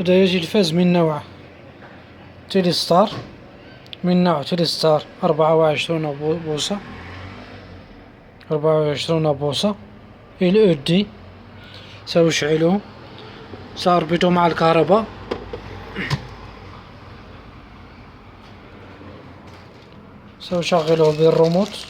هذا تلفاز من نوع تيليستار، من نوع تيليستار 24 بوصة، 24 بوصة LED. سأشعله، سأربطه مع الكهرباء. سأشغله بالريموت.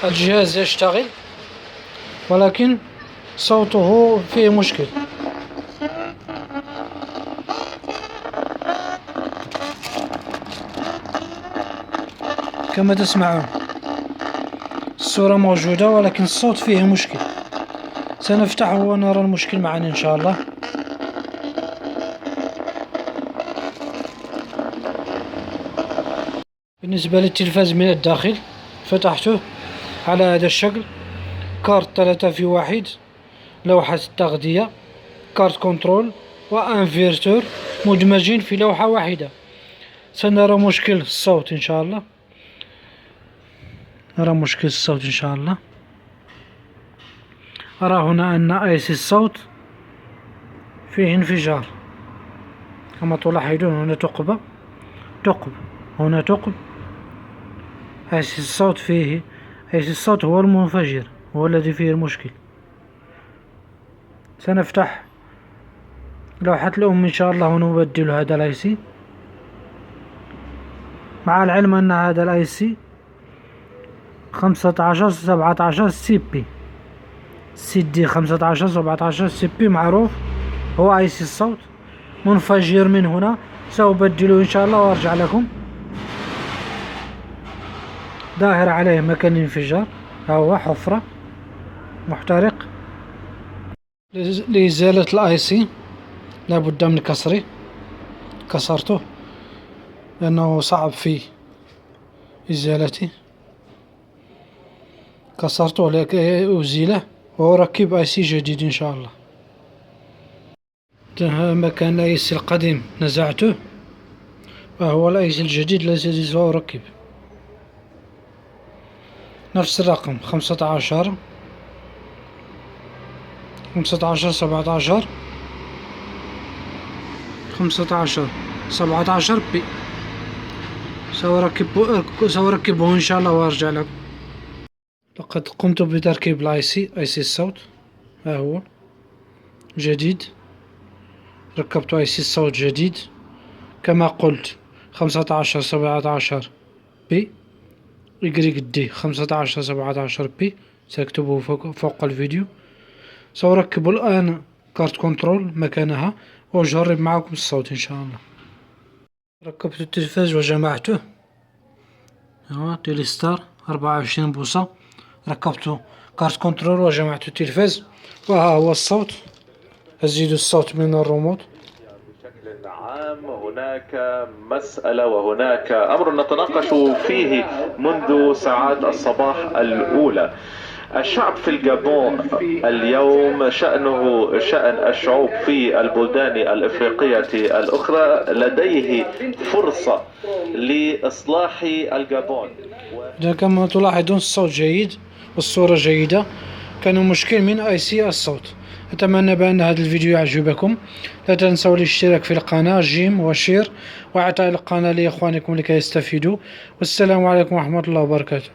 الجهاز يشتغل، ولكن صوته فيه مشكل. كما تسمعون الصورة موجودة، ولكن الصوت فيه مشكل. سنفتحه ونرى المشكل معا إن شاء الله. بالنسبة للتلفاز من الداخل، فتحته على هذا الشكل. كارت 3 في 1، لوحة التغذية، كارت كنترول وانفرتور مدمجين في لوحة واحدة. سنرى مشكل الصوت إن شاء الله. نرى مشكل الصوت إن شاء الله. أرى هنا أن أيسي الصوت فيه انفجار، كما تلاحظون. هنا ثقب، هنا ثقب. أيسي الصوت فيه، أيسي الصوت هو المنفجر، هو الذي فيه المشكل. سنفتح لوحة الأم إن شاء الله ونبدل هذا الأيسي، مع العلم أن هذا الأيسي 1517 CP CD 1517 CP معروف، هو أيسي الصوت منفجر. من هنا سأبدله إن شاء الله وأرجع لكم. ظاهر عليه مكان الانفجار، ها هو حفرة محترق. لإزالة الأيسي لابد من كسره. كسرته لأنه صعب في إزالته. كسرته لكي أزيله وأركب أيسي جديد إن شاء الله. مكان الأيسي القديم نزعته، وهو الأيسي الجديد الذي سأركب. نفس الرقم 15 17 15 17 بي. سأركبه إن شاء الله وأرجع لكم. لقد قمت بتركيب أيسي الصوت، ها هو جديد. ركبت أيسي الصوت جديد كما قلت 15 17 بي YD 15 17 بي. سأكتبه فوق الفيديو. سأركب الآن كارت كنترول مكانها وأجرب معكم الصوت إن شاء الله. ركبت التلفاز وجمعته، تيليستار 24 بوصة. ركبت كارت كنترول وجمعت التلفاز، وها هو الصوت. أزيد الصوت من الريموت. بشكل عام هناك مسألة وهناك أمر نتناقش فيه منذ ساعات الصباح الأولى. الشعب في الجابون اليوم شأنه شأن الشعوب في البلدان الإفريقية الأخرى، لديه فرصة لإصلاح الجابون. كما تلاحظون الصوت جيد والصورة جيدة. كان مشكل من أيسي الصوت. أتمنى بأن هذا الفيديو يعجبكم. لا تنسوا الاشتراك في القناة جيم وشير وإعطاء القناة لإخوانكم لكي يستفيدوا. والسلام عليكم ورحمة الله وبركاته.